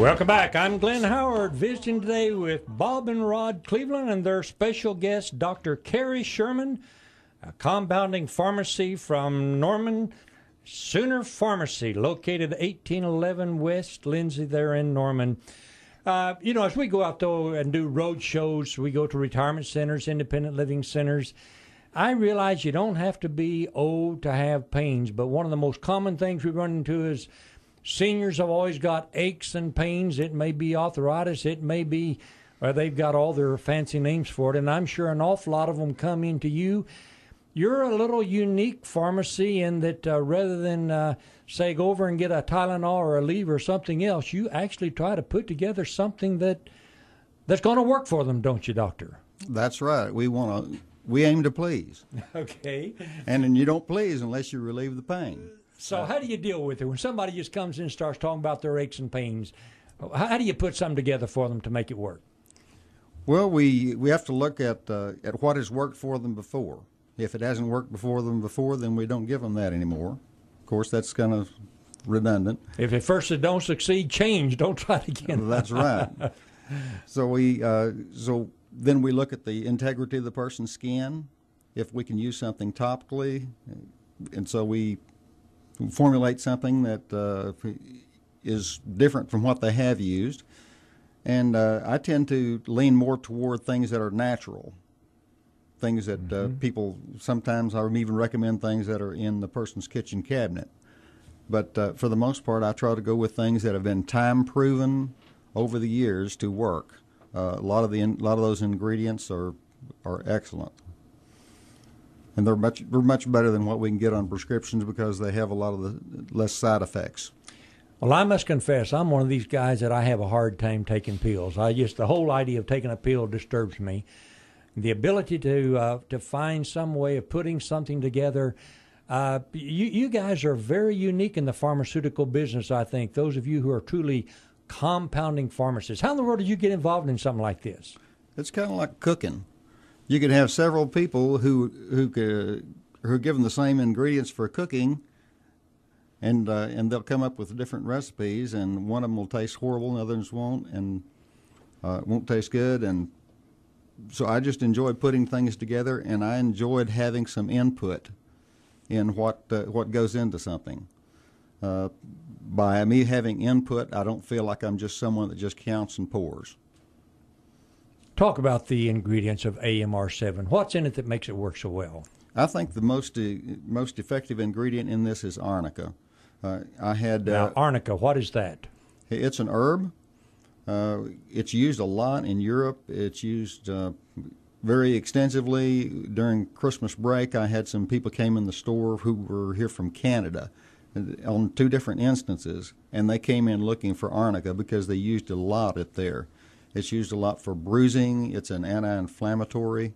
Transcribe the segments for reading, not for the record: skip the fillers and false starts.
Welcome back. I'm Glenn Howard, visiting today with Bob and Rod Cleveland and their special guest, Dr. Carey Sherman, a compounding pharmacy from Norman, Sooner Pharmacy, located 1811 West Lindsay there in Norman. As we go out, though, and do road shows, we go to retirement centers, independent living centers. I realize you don't have to be old to have pains, but one of the most common things we run into is seniors have always got aches and pains. It may be arthritis. It may be, or they've got all their fancy names for it, and I'm sure an awful lot of them come into you. You're a little unique pharmacy in that rather than, say, go over and get a Tylenol or a Aleve or something else, you actually try to put together something that's going to work for them, don't you, Doctor? That's right. We aim to please. Okay. And then you don't please unless you relieve the pain. So how do you deal with it? When somebody just comes in and starts talking about their aches and pains, how do you put something together for them to make it work? Well, we have to look at what has worked for them before. If it hasn't worked for them before, then we don't give them that anymore. Of course, that's kind of redundant. If at first it don't succeed, change. Don't try it again. That's right. So then we look at the integrity of the person's skin, if we can use something topically, and so we formulate something that is different from what they have used. And I tend to lean more toward things that are natural, things that people, sometimes I would even recommend things that are in the person's kitchen cabinet. But for the most part, I try to go with things that have been time-proven over the years to work. A lot of those ingredients are excellent. And they're much better than what we can get on prescriptions because they have a lot of the less side effects. Well, I must confess, I'm one of these guys that I have a hard time taking pills. The whole idea of taking a pill disturbs me. The ability to find some way of putting something together. You guys are very unique in the pharmaceutical business, I think. Those of you who are truly compounding pharmacists. How in the world did you get involved in something like this? It's kind of like cooking. You could have several people who are given the same ingredients for cooking, and they'll come up with different recipes, and one of them will taste horrible, and others won't, and won't taste good. And so I just enjoyed putting things together, and I enjoyed having some input in what goes into something. By me having input, I don't feel like I'm just someone that just counts and pours. Talk about the ingredients of AMR-7. What's in it that makes it work so well? I think the most effective ingredient in this is arnica. Now, arnica, what is that? It's an herb. It's used a lot in Europe. It's used very extensively during Christmas break. I had some people came in the store who were here from Canada on 2 different instances, and they came in looking for arnica because they used a lot it there. It's used a lot for bruising. It's an anti-inflammatory.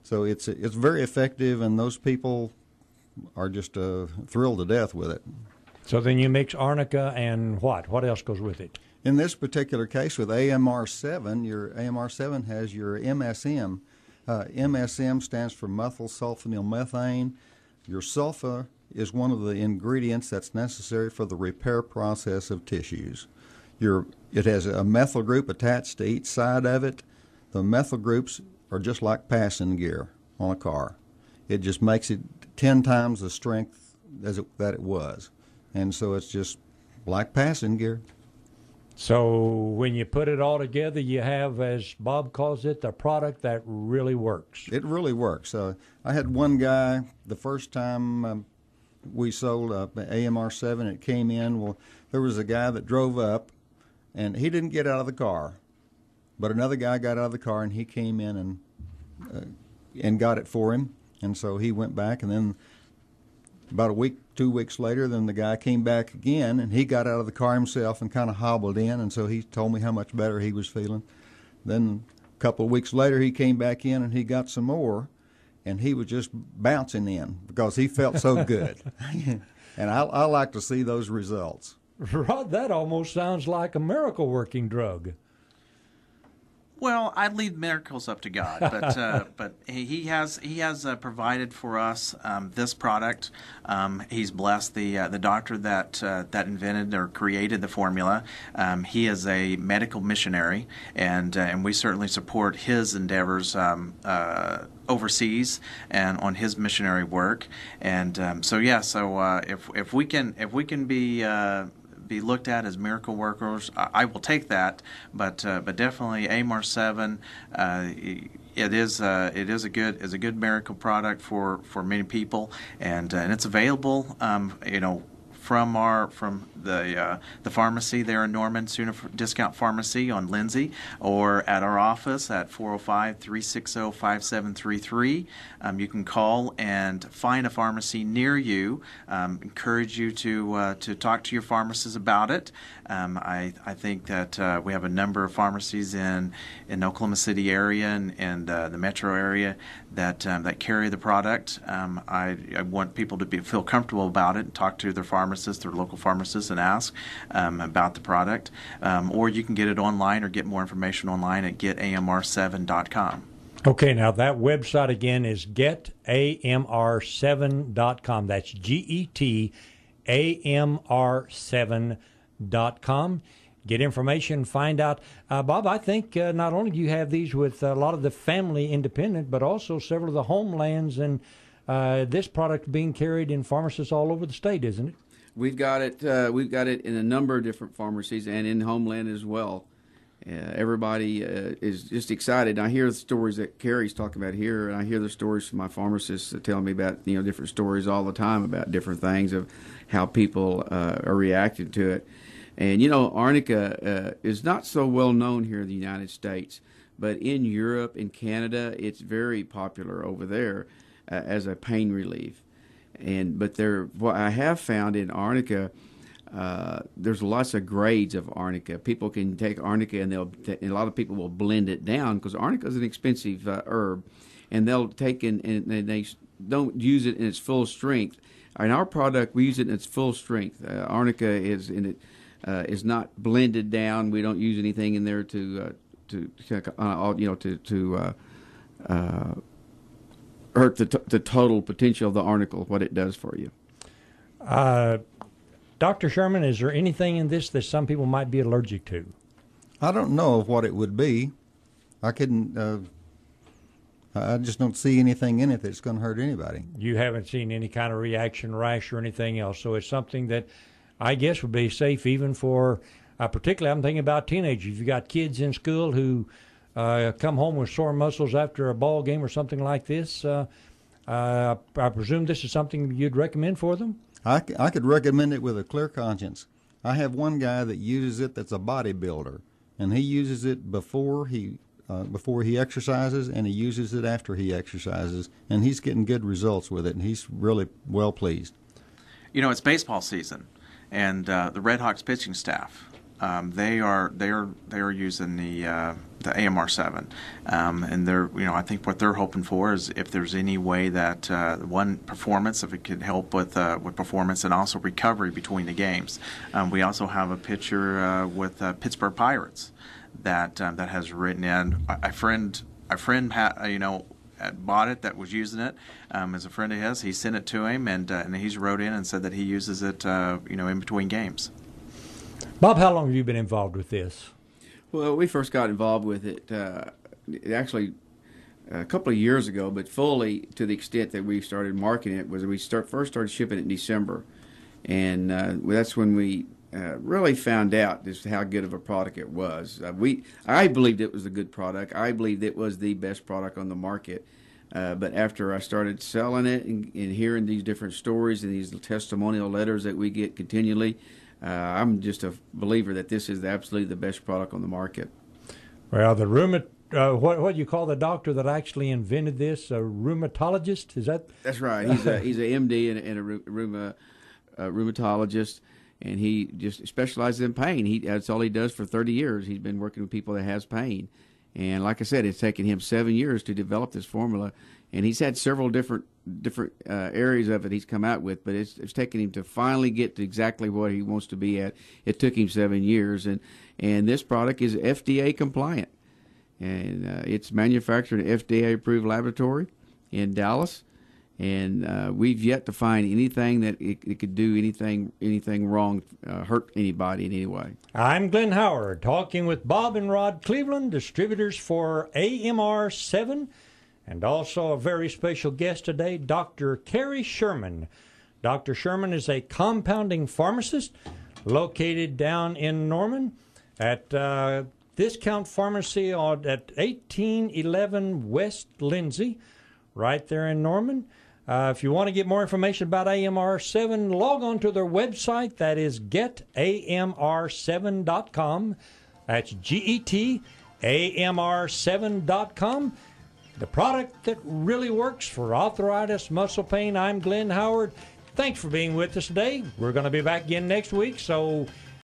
So it's very effective, and those people are just thrilled to death with it. So then you mix arnica and what? What else goes with it? In this particular case with AMR-7, your AMR-7 has your MSM. MSM stands for methyl sulfonyl methane. Your sulfa is one of the ingredients that's necessary for the repair process of tissues. It has a methyl group attached to each side of it. The methyl groups are just like passing gear on a car. It just makes it 10 times the strength that it was. And so it's just like passing gear. So when you put it all together, you have, as Bob calls it, the product that really works. It really works. I had one guy, the first time we sold AMR-7, it came in. Well, there was a guy that drove up, and he didn't get out of the car. But another guy got out of the car, and he came in and got it for him. And so he went back, and then about a week, 2 weeks later, then the guy came back again, and he got out of the car himself and kind of hobbled in, and so he told me how much better he was feeling. Then a couple of weeks later, he came back in, and he got some more, and he was just bouncing in because he felt so good. And I like to see those results. Rod, that almost sounds like a miracle working drug. Well, I leave miracles up to God, but He has provided for us this product. He's blessed the doctor that invented or created the formula. He is a medical missionary, and we certainly support his endeavors overseas and on his missionary work. And if we can be looked at as miracle workers, I will take that. But definitely AMR-7, it is a good miracle product for many people, and it's available. From the pharmacy there in Norman, Sooner Discount Pharmacy on Lindsay, or at our office at 405-360-5733. You can call and find a pharmacy near you. Encourage you to talk to your pharmacist about it. I think that we have a number of pharmacies in Oklahoma City area and the metro area that carry the product. I want people to feel comfortable about it and talk to their pharmacist, their local pharmacist, and ask about the product. Or you can get it online or get more information online at getamr7.com. Okay, now that website again is getamr7.com. That's getamr7.com. Get information, find out. Bob, I think not only do you have these with a lot of the family independent, but also several of the homelands, and this product being carried in pharmacists all over the state, isn't it? We've got it. We've got it in a number of different pharmacies and in Homeland as well. Everybody is just excited. I hear the stories that Carey's talking about here, and I hear the stories from my pharmacists telling me about different stories all the time about different things of how people are reacting to it. And arnica is not so well known here in the United States, but in Europe and Canada, it's very popular over there as a pain relief. But what I have found in arnica, there's lots of grades of arnica. People can take arnica and a lot of people will blend it down because arnica is an expensive herb, and they'll take and they don't use it in its full strength. In our product, we use it in its full strength. Arnica is not blended down. We don't use anything in there to hurt the total potential of the arnica, what it does for you. Dr. Sherman, is there anything in this that some people might be allergic to? I don't know of what it would be. I couldn't. I just don't see anything in it that's going to hurt anybody. You haven't seen any kind of reaction, rash, or anything else, so it's something that I guess would be safe even for, particularly I'm thinking about teenagers. If you've got kids in school who come home with sore muscles after a ball game or something like this, I presume this is something you'd recommend for them? I could recommend it with a clear conscience. I have one guy that uses it that's a bodybuilder, and he uses it before he exercises, and he uses it after he exercises, and he's getting good results with it, and he's really well pleased. It's baseball season, and the Red Hawks pitching staff, they are using the AMR-7, and I think what they're hoping for is if there's any way that one, performance, if it could help with performance and also recovery between the games. We also have a pitcher with Pittsburgh Pirates that has written in. A friend bought it, that was using it as a friend of his. He sent it to him, and he's wrote in and said that he uses it in between games. Bob, how long have you been involved with this? Well, we first got involved with it actually a couple of years ago, but fully to the extent that we started marketing it was we first started shipping it in December, and that's when we really found out just how good of a product it was. I believed it was a good product. I believed it was the best product on the market. But after I started selling it and hearing these different stories and these testimonial letters that we get continually, I'm just a believer that this is absolutely the best product on the market. Well, the what do you call the doctor that actually invented this? A rheumatologist? Is that? That's right. He's a MD and a rheumatologist. And he just specializes in pain. That's all he does for 30 years. He's been working with people that has pain. And like I said, it's taken him 7 years to develop this formula. And he's had several different areas of it he's come out with, but it's taken him to finally get to exactly what he wants to be at. It took him 7 years. And this product is FDA compliant. and it's manufactured in an FDA-approved laboratory in Dallas. And we've yet to find anything that it could do anything wrong, hurt anybody in any way. I'm Glenn Howard, talking with Bob and Rod Cleveland, distributors for AMR-7, and also a very special guest today, Dr. Carey Sherman. Dr. Sherman is a compounding pharmacist located down in Norman at Discount Pharmacy at 1811 West Lindsay, right there in Norman. If you want to get more information about AMR-7, log on to their website. That is getamr7.com. That's getamr7.com. The product that really works for arthritis, muscle pain. I'm Glenn Howard. Thanks for being with us today. We're going to be back again next week, so